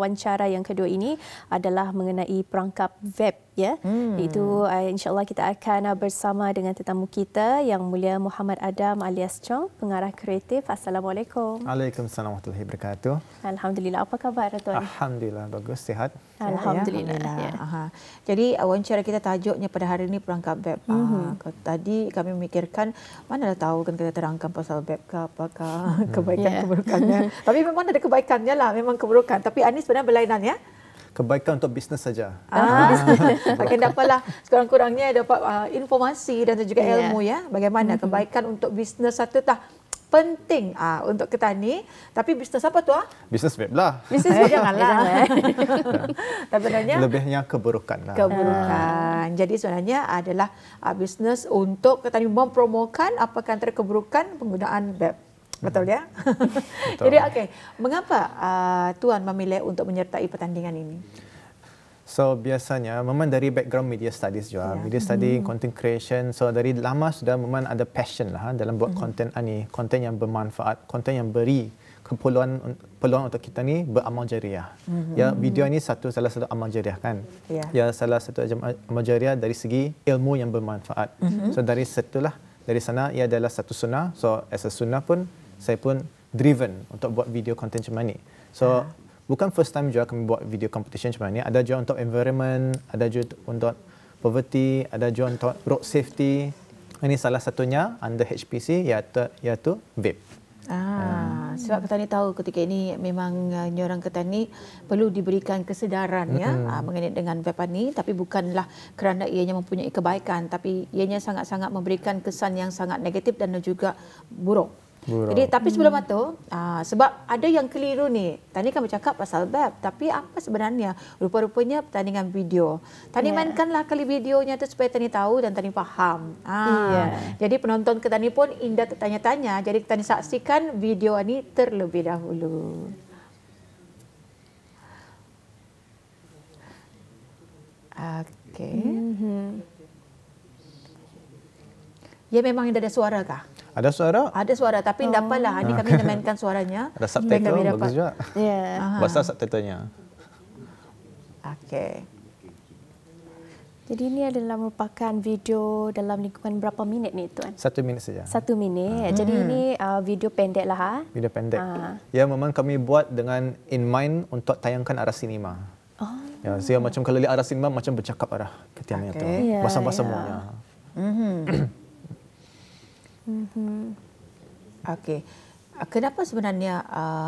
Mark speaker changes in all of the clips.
Speaker 1: wawancara yang kedua ini adalah mengenai perangkap web, ya. Itu insya-Allah kita akan bersama dengan tetamu kita Yang Mulia Muhammad Adam alias Chong, pengarah kreatif. Assalamualaikum.
Speaker 2: Waalaikumsalam warahmatullahi wabarakatuh.
Speaker 1: Alhamdulillah, apa khabar Tuan?
Speaker 2: Alhamdulillah bagus, sihat.
Speaker 1: Alhamdulillah. Ya.
Speaker 3: Jadi wawancara kita tajuknya pada hari ini perangkap web. Tadi kami memikirkan manalah tahu kan kita terangkan pasal web ke apakah kebaikan keburukannya. Tapi memang ada kebaikannya lah, memang keburukan. Tapi Anis sebenarnya berlainan ya.
Speaker 2: Kebaikan untuk bisnes saja.
Speaker 3: Akan dapatlah sekurang-kurangnya dapat informasi dan juga ilmu ya. Bagaimana kebaikan untuk bisnes satu penting untuk petani. Tapi bisnes apa tu?
Speaker 2: Bisnes web lah.
Speaker 3: Bisnes web janganlah. Tapi sebenarnya
Speaker 2: lebihnya keburukan lah.
Speaker 3: Keburukan. Jadi sebenarnya adalah bisnes untuk petani mempromokan apakah antara keburukan penggunaan web. Betul ya?
Speaker 2: Betul.
Speaker 3: Jadi okey, mengapa Tuan memilih untuk menyertai pertandingan ini?
Speaker 2: So biasanya memang dari background media studies juga, media study, content creation. So dari lama sudah memang ada passion lah dalam buat konten ni, konten yang bermanfaat, konten yang beri peluang untuk kita ni beramal jariah. Ya, video ni salah satu amal jariah kan. Ya, salah satu amal jariah dari segi ilmu yang bermanfaat. So dari sana ia adalah satu sunnah. So as a sunnah pun saya pun driven untuk buat video content macam ni. So bukan first time juga kami buat video competition macam ni. Ada juga untuk environment, ada juga untuk poverty, ada juga untuk road safety. Ini salah satunya under HPC iaitu vape.
Speaker 3: Sebab petani tahu ketika ini memang orang petani perlu diberikan kesedaran mengenai dengan vape ni, tapi bukanlah kerana ianya mempunyai kebaikan, tapi ianya sangat-sangat memberikan kesan yang sangat negatif dan juga buruk. Jadi tapi sebelum itu sebab ada yang keliru ni. Tadi kan bercakap pasal web, tapi apa sebenarnya? Rupa-rupanya pertandingan video. Tadi mainkanlah kali videonya tu supaya tani tahu dan tani faham. Jadi penonton kita ni pun indah tertanya-tanya. Jadi tani saksikan video ni terlebih dahulu. Okey. Ya memang ada suara kah?
Speaker 2: Ada suara?
Speaker 3: Ada suara, tapi dapatlah. Ini kami mainkan suaranya.
Speaker 2: Ada subtitle, bagus juga. Bahasa subtitlenya.
Speaker 3: Okey.
Speaker 1: Jadi ini adalah merupakan video dalam lingkungan berapa minit ni Tuan?
Speaker 2: 1 minit saja.
Speaker 1: 1 minit. Jadi ini video pendek lah.
Speaker 2: Video pendek. Ya, memang kami buat dengan in mind untuk tayangkan arah sinema. Ya, saya macam kalau lihat arah sinema macam bercakap arah ketiannya tu. Bahasa-bahasa semuanya.
Speaker 3: Okey. Kenapa sebenarnya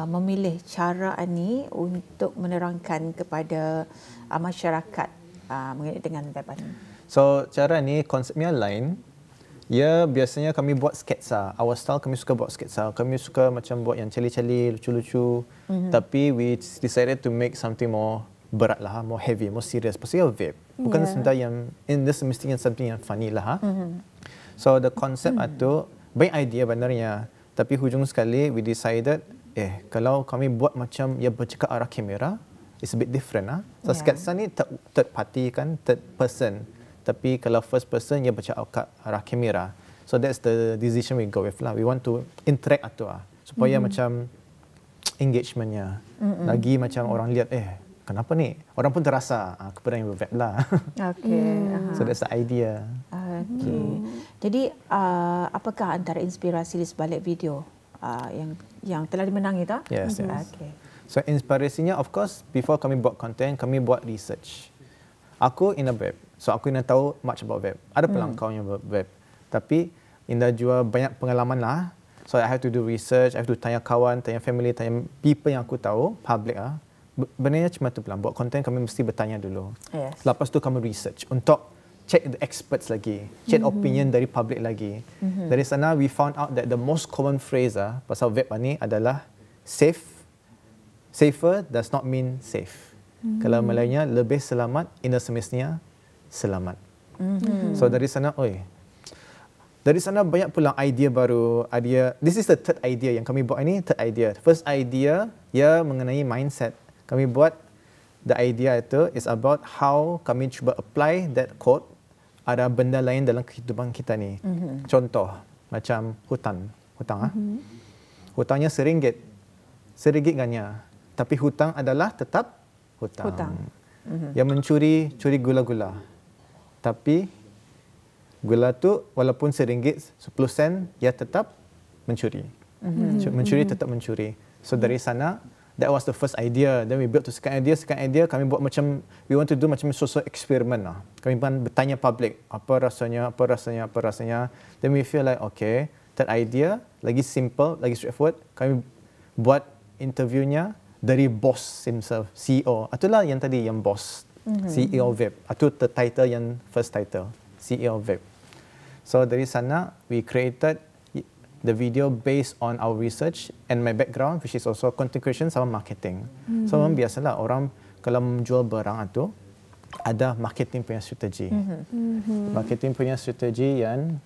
Speaker 3: memilih cara ini untuk menerangkan kepada masyarakat mengenai dengan web ini?
Speaker 2: So, cara ni konsepnya lain. Ya, biasanya kami buat sketsa. Our style kami suka buat sketsa. Kami suka macam buat yang celi-celi, lucu-lucu. Tapi we decided to make something more berat lah, more heavy, more serious. Pasal vape. Bukan sebenarnya yang this mestinya something yang funny lah. So the concept itu baik idea benarnya, tapi hujung sekali we decided kalau kami buat macam ia bercakap arah kamera, it's a bit different So sketsa ni third party kan, third person, tapi kalau first person ia bercakap ke arah kamera. So that's the decision we go with lah. We want to interact supaya macam engagementnya lagi macam orang lihat kenapa ni? Orang pun terasa kepada yang web lah. So that's the idea.
Speaker 3: Jadi apakah antara inspirasi di sebalik video yang telah dimenang itu?
Speaker 2: Yes. So inspirasinya of course before kami buat content, kami buat research. Aku in a web. So aku nak tahu much about web. Ada pelangkau yang web. Tapi Indah juga banyak pengalaman lah. So I have to do research, I have to tanya kawan, tanya family, tanya people yang aku tahu, public Benarnya cuma tu pelan. Buat konten kami mesti bertanya dulu. Lepas tu kami research untuk check the experts lagi, check opinion dari public lagi. Dari sana we found out that the most common phrase pasal web ni adalah safer does not mean safe. Kalau Melayunya lebih selamat, indah semestinya selamat. So dari sana banyak pula idea baru. This is the third idea yang kami buat ini. Third idea. First idea ia mengenai mindset. Kami buat the idea itu is about how kami cuba apply that code ada benda lain dalam kehidupan kita ni. Contoh macam hutang. Hutangnya RM1 gannya. Tapi hutang adalah tetap hutang. Yang mencuri, curi gula-gula. Tapi gula tu walaupun RM1, 10 sen, ia tetap mencuri. Mencuri tetap mencuri. So dari sana, that was the first idea. Then we built to second idea, kami buat macam, we want to do macam social experiment lah. Kami pun bertanya public, apa rasanya. Then we feel like, okay, third idea, lagi simple, lagi straightforward. Kami buat interviewnya dari boss himself, CEO. Itulah yang tadi, yang boss, CEO Vape. Itu the title yang first title, CEO Vape. So dari sana, we created the video based on our research and my background, which is also content creation sama marketing. So memang biasalah orang kalau menjual barang itu ada marketing punya strategi. Marketing punya strategi yang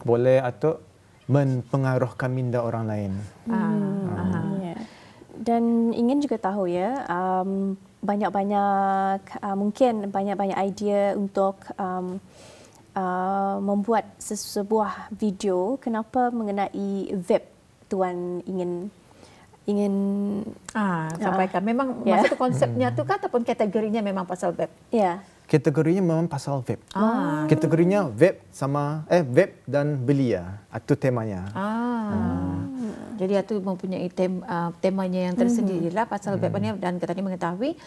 Speaker 2: boleh atau mempengaruhkan minda orang lain.
Speaker 1: Yeah. Dan ingin juga tahu ya, banyak-banyak mungkin banyak-banyak idea untuk membuat sebuah video. Kenapa mengenai vape tuan ingin
Speaker 3: sampaikan? Memang masa tu konsepnya tu kan ataupun kategorinya memang pasal vape?
Speaker 1: Ya.
Speaker 2: Kategorinya memang pasal vape. Kategorinya vape sama vape dan belia. Itu temanya.
Speaker 3: Jadi itu mempunyai temanya yang tersendirilah pasal vape ni, dan kita ni mengetahui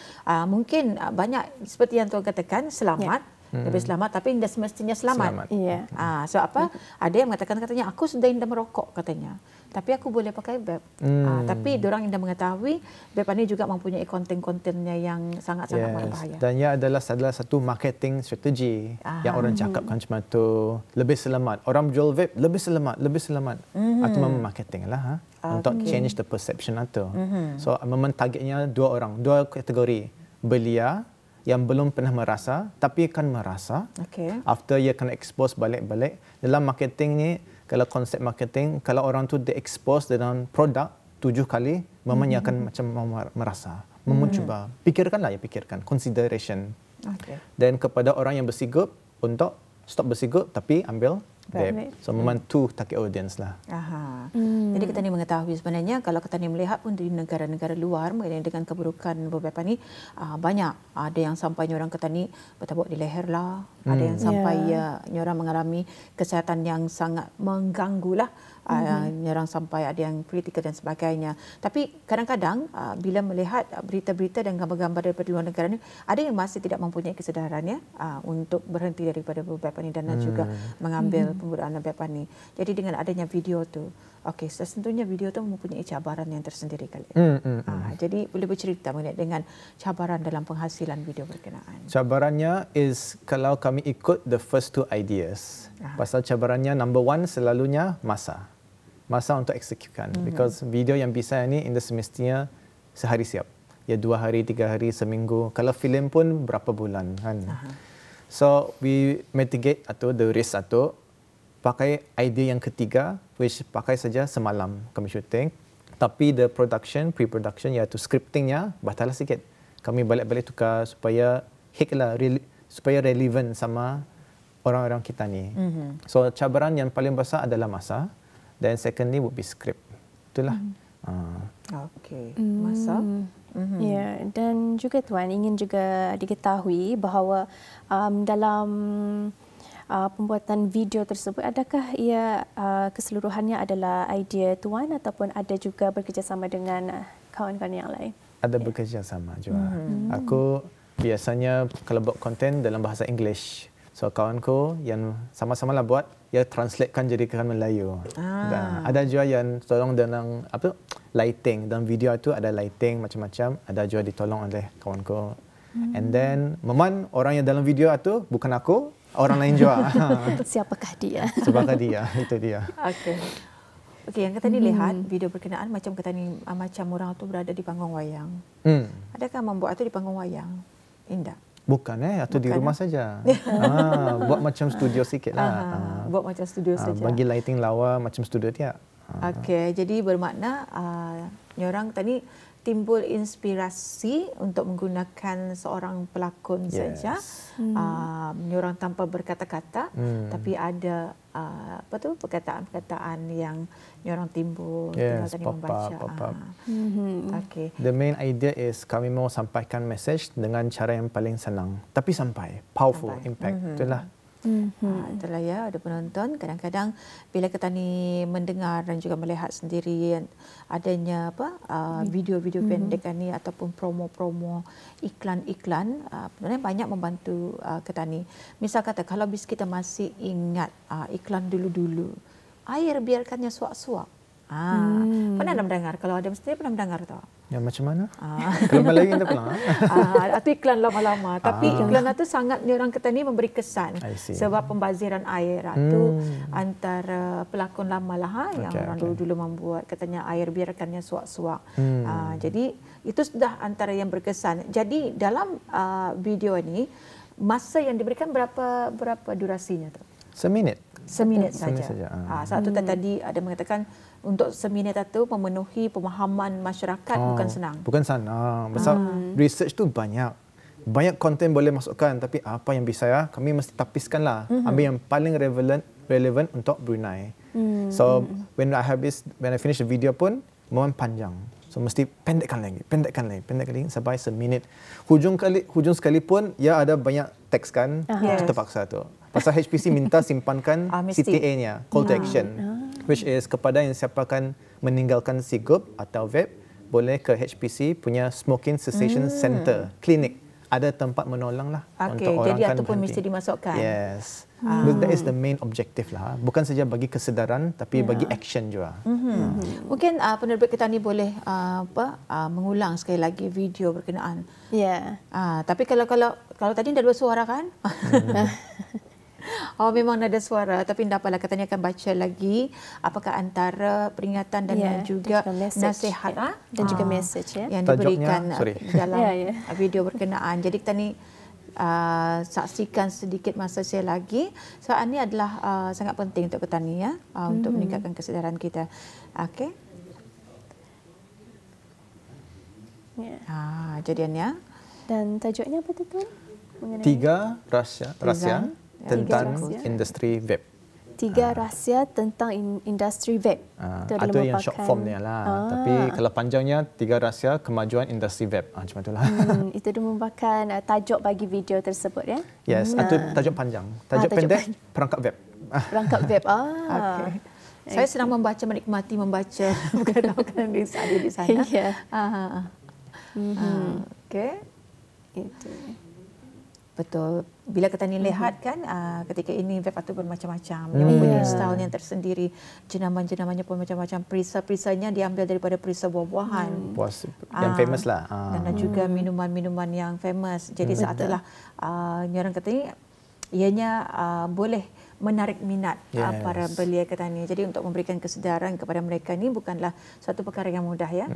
Speaker 3: mungkin banyak seperti yang tuan katakan selamat. Lebih selamat, tapi tidak semestinya selamat.
Speaker 1: Ya.
Speaker 3: So apa? Ada yang mengatakan katanya aku sudah tidak merokok katanya, tapi aku boleh pakai vape. Tapi diorang tidak mengetahui vape ini juga mempunyai konten-kontennya yang sangat-sangat berbahaya.
Speaker 2: Dan ia adalah satu marketing strategi yang orang cakapkan macam tu, lebih selamat. Orang jual vape lebih selamat. Itu memang marketing lah untuk change the perception itu. So memang targetnya dua kategori. Belia yang belum pernah merasa tapi akan merasa. After ia kena expose balik-balik. Dalam marketing ni, kalau konsep marketing, kalau orang tu di-expose dengan produk 7 kali, mamanya akan macam merasa, mencuba. Fikirkan. Consideration. Dan kepada orang yang bersigup, untuk stop bersigup tapi ambil vape. So memang tu target audience lah.
Speaker 3: Jadi kita ni mengetahui sebenarnya kalau kita ni melihat pun di negara-negara luar mengenai dengan keburukan beberapa ni, banyak ada yang sampai orang kata ni bertabuk di leher lah, ada yang sampai orang mengalami kesihatan yang sangat mengganggu lah. Orang sampai ada yang kritikal dan sebagainya. Tapi kadang-kadang bila melihat berita-berita dan gambar-gambar daripada luar negara ni, ada yang masih tidak mempunyai kesedarannya untuk berhenti daripada beberapa ni dan juga mengambil penggunaan vape ni. Jadi dengan adanya video tu, tentunya video tu mempunyai cabaran yang tersendiri kali. Jadi boleh bercerita mengenai dengan cabaran dalam penghasilan video berkenaan.
Speaker 2: Cabarannya is kalau kami ikut the first two ideas. Pasal cabarannya number one selalunya masa untuk eksekukan. Because video yang bisa ni semestinya sehari siap. Ya 2 hari, 3 hari, seminggu. Kalau filem pun berapa bulan kan. So we mitigate atau the risk atau pakai idea yang ketiga, which pakai saja semalam kami syuting. Tapi the production, pre-production iaitu scriptingnya batal sikit. Kami balik-balik tukar supaya hit lah, supaya relevant sama orang-orang kita ni. So cabaran yang paling besar adalah masa. Dan secondly would be script. Itulah.
Speaker 3: Masa.
Speaker 1: Ya, dan juga tuan ingin juga diketahui bahawa dalam pembuatan video tersebut, adakah ia keseluruhannya adalah idea tuan ataupun ada juga bekerjasama dengan kawan-kawan yang lain?
Speaker 2: Ada bekerjasama juga. Aku biasanya kalau buat konten dalam bahasa English. So kawanku yang sama-sama lah buat, dia translatekan jadikan Melayu. Dan ada juga yang tolong dalam lighting. Dalam video itu ada lighting macam-macam, ada juga ditolong oleh kawanku. And then memang orang yang dalam video itu bukan aku, orang lain juga.
Speaker 1: Siapakah dia?
Speaker 2: Siapakah dia? Itu dia.
Speaker 3: Okey, yang kita ni lihat video berkenaan macam kita ni macam orang tu berada di panggung wayang. Adakah membuat itu di panggung wayang? Indah.
Speaker 2: Bukan atau di rumah saja. Buat macam studio sikit lah.
Speaker 3: Buat macam studio saja.
Speaker 2: Bagi lighting lawa macam studio dia.
Speaker 3: Okey, jadi bermakna orang tadi timbul inspirasi untuk menggunakan seorang pelakon saja, orang tanpa berkata-kata, tapi ada perkataan-perkataan yang orang timbul tinggal tadi membaca.
Speaker 2: Okay. The main idea is kami mau sampaikan message dengan cara yang paling senang, tapi sampai powerful impact. Itulah.
Speaker 3: Itulah ya, ada penonton kadang-kadang bila kita ni mendengar dan juga melihat sendiri adanya video-video pendek ni ataupun promo-promo iklan-iklan, sebenarnya banyak membantu kita ni. Misal kata kalau kita masih ingat iklan dulu-dulu, air biarkannya suak-suak. Pernah mendengar? Kalau ada mesti pernah mendengar tak?
Speaker 2: Ya macam mana? Kalau Melayu kita pulang.
Speaker 3: Atau iklan lama-lama. Tapi iklan itu sangat orang kata ni memberi kesan sebab pembaziran air itu antara pelakon lama lah yang orang dulu-dulu membuat, katanya air biarkannya suak-suak. Jadi itu sudah antara yang berkesan. Jadi dalam video ini masa yang diberikan berapa durasinya tu?
Speaker 2: Seminit.
Speaker 3: Seminit saja. Satu tadi ada mengatakan untuk seminit itu memenuhi pemahaman masyarakat bukan senang.
Speaker 2: Bukan senang. Sebab research tu banyak. Banyak konten boleh masukkan, tapi apa yang bisa kami mesti tapiskanlah. Ambil yang paling relevant untuk Brunei. So when I finish the video pun memang panjang. So mesti pendekkan lagi sampai seminit. Hujung sekali pun ada banyak teks kan. Terpaksa tu. Pasal HPC minta simpankan CTA-nya, call to action, which is kepada yang siapa akan meninggalkan Sigub atau vape, boleh ke HPC punya Smoking Cessation Center, klinik. Ada tempat menolong lah untuk orang
Speaker 3: jadi
Speaker 2: kan
Speaker 3: itu pun
Speaker 2: berhenti.
Speaker 3: mesti dimasukkan.
Speaker 2: Yes. That is the main objective lah. Bukan saja bagi kesedaran, tapi bagi action juga.
Speaker 3: Mungkin penerbit kita ni boleh mengulang sekali lagi video berkenaan. Tapi kalau tadi dah dua suara kan? Memang ada suara, tapi tidak apalah, katanya akan baca lagi apakah antara peringatan dan juga nasihat
Speaker 1: dan juga message
Speaker 3: yang diberikan dalam video berkenaan. Jadi kita ni saksikan sedikit masa saya lagi. Soal ini adalah sangat penting untuk kita ni untuk meningkatkan kesedaran kita. Okey. Jadiannya.
Speaker 1: Dan tajuknya apa tu?
Speaker 2: 3 rahsia tentang industri vape.
Speaker 1: 3 rahsia tentang industri vape.
Speaker 2: Itu yang short form dia lah. Tapi kalau panjangnya 3 rahsia kemajuan industri vape. Macam itulah.
Speaker 1: Itu dia merupakan tajuk bagi video tersebut ya.
Speaker 2: Yes, itu tajuk panjang. Tajuk pendek perangkap vape.
Speaker 1: Perangkap vape.
Speaker 3: Saya sedang membaca, menikmati membaca bukan di sana. Okey. Itu. Betul. Bila kita ni lihat kan ketika ini vape itu bermacam-macam. Dia mempunyai style yang tersendiri. Jenaman-jenamannya pun macam-macam. Perisa-perisanya diambil daripada perisa buah-buahan.
Speaker 2: Yang famous lah.
Speaker 3: Dan juga minuman-minuman yang famous. Jadi saatlah orang kata ni ianya boleh menarik minat para belia kata ni. Jadi untuk memberikan kesedaran kepada mereka ni bukanlah suatu perkara yang mudah ya.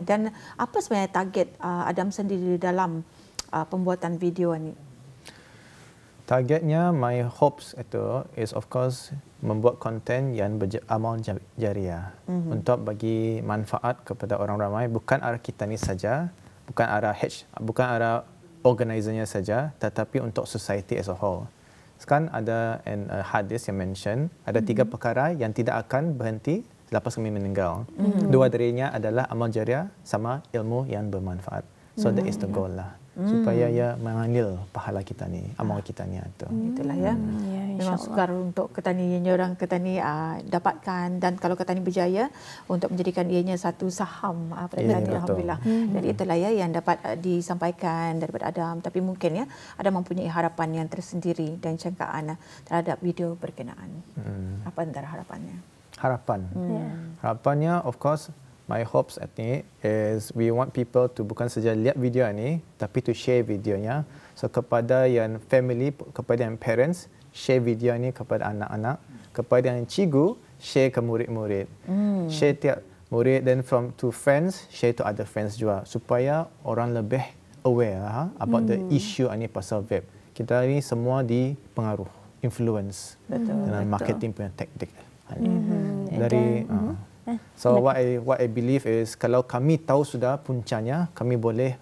Speaker 3: Dan apa sebenarnya target Adam sendiri dalam pembuatan video ni?
Speaker 2: Targetnya, my hopes itu is of course membuat konten yang beramal jariah untuk bagi manfaat kepada orang ramai, bukan arah kita ni saja, bukan arah organizernya saja, tetapi untuk society as a whole. Sekarang ada hadis yang mention ada 3 perkara yang tidak akan berhenti selepas kami meninggal. 2 darinya adalah amal jariah sama ilmu yang bermanfaat. So that is the goal lah. Supaya mengalir pahala kita ni, amal kita ni itu.
Speaker 3: Itulah ya. Memang sukar untuk ketani orang ketani dapatkan, dan kalau ketani berjaya untuk menjadikan ianya satu saham pada ketani, alhamdulillah. Jadi itulah ya yang dapat disampaikan daripada Adam. Tapi mungkin ya Adam mempunyai harapan yang tersendiri dan cangkaan terhadap video berkenaan. Apa antara harapannya?
Speaker 2: Harapannya of course, my hopes at ni is we want people to bukan saja lihat video ni, tapi to share videonya. So kepada yang family, kepada yang parents, share video ni kepada anak-anak, kepada yang cikgu, share ke murid-murid. Share tiap murid, then to friends, share to other friends juga, supaya orang lebih aware about the issue ni pasal vape. Kita ni semua dipengaruh, influence dengan marketing punya taktik. So what I believe is kalau kami tahu sudah puncanya, kami boleh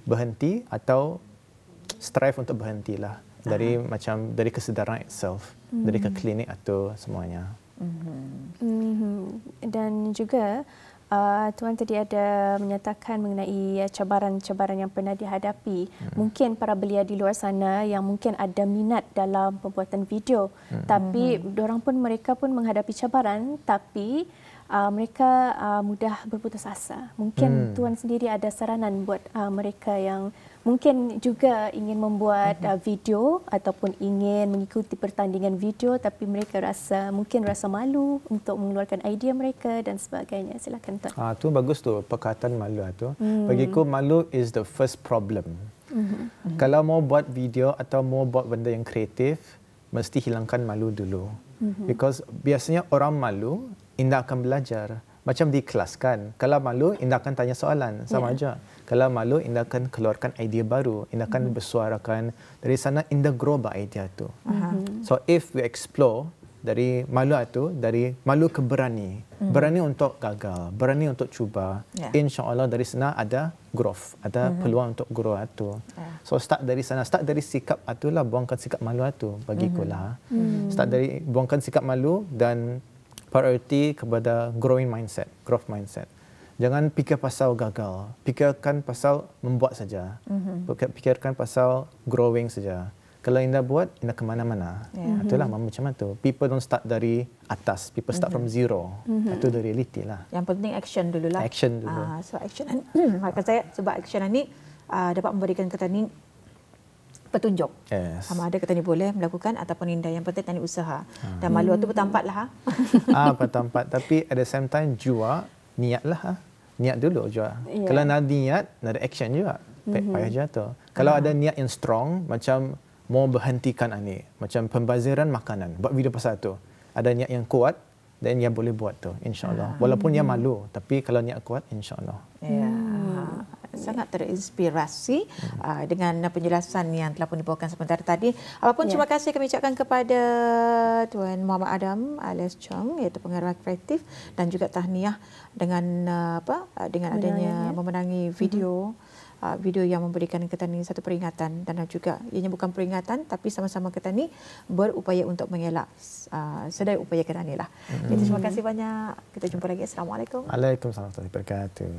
Speaker 2: berhenti atau strive untuk berhentilah dari macam dari kesedaran itself, dari ke klinik atau semuanya.
Speaker 1: Dan juga Tuan tadi ada menyatakan mengenai cabaran-cabaran yang pernah dihadapi. Mungkin para belia di luar sana yang mungkin ada minat dalam pembuatan video, tapi mereka pun menghadapi cabaran, tapi mereka mudah berputus asa. Mungkin Tuan sendiri ada saranan buat mereka yang mungkin juga ingin membuat video ataupun ingin mengikuti pertandingan video, tapi mereka mungkin rasa malu untuk mengeluarkan idea mereka dan sebagainya. Silakan Tuan.
Speaker 2: Tu bagus tu perkataan malu tu. Bagiku malu is the first problem. Kalau mau buat video atau mau buat benda yang kreatif, mesti hilangkan malu dulu. Because biasanya orang malu, Indah akan belajar. Macam di kelas kan. Kalau malu, Indah akan tanya soalan. Sama aja. Kalau malu, Indah akan keluarkan idea baru. Indah akan bersuarakan. Dari sana, Indah grow idea tu. So, if we explore dari malu itu, dari malu ke berani. Berani untuk gagal. Berani untuk cuba. InsyaAllah dari sana ada growth. Ada peluang untuk grow itu. So, start dari sana. Start dari sikap itulah. Buangkan sikap malu itu. Bagikulah. Start dari buangkan sikap malu dan priority kepada growing mindset, growth mindset. Jangan fikir pasal gagal, fikirkan pasal membuat saja. Fikirkan pasal growing saja. Kalau Indah buat, Indah ke mana-mana. Itulah macam itu. People don't start dari atas, people start from zero. Itu the reality lah.
Speaker 3: Yang penting action dulu lah.
Speaker 2: Action dulu.
Speaker 3: So action, maka saya sebab action ini dapat memberikan kita ni petunjuk. Sama ada kita ni boleh melakukan ataupun Indah. Yang penting tadi usaha. Dan malu tu bertampat lah.
Speaker 2: Bertampat. Tapi at the same time juga niatlah. Niat dulu juga. Kalau nak niat, nak ada action juga. Payah jatuh. Kalau ada niat yang strong, macam mau berhentikan ini. Macam pembaziran makanan. Buat video pasal tu. Ada niat yang kuat, dan dia boleh buat tu. InsyaAllah. Walaupun dia malu. Tapi kalau niat kuat, insyaAllah.
Speaker 3: Sangat terinspirasi dengan penjelasan yang telah pun dibawakan sebentar tadi. Apapun terima kasih kami ucapkan kepada Tuan Muhammad Adam alias Chong, iaitu pengarah kreatif, dan juga tahniah dengan dengan adanya memenangi video video yang memberikan kita ni satu peringatan, dan juga ianya bukan peringatan tapi sama-sama kita ni berupaya untuk mengelak sedaya upaya kita ni lah. Jadi terima kasih banyak. Kita jumpa lagi. Assalamualaikum.
Speaker 2: Waalaikumsalam warahmatullahi wabarakatuh.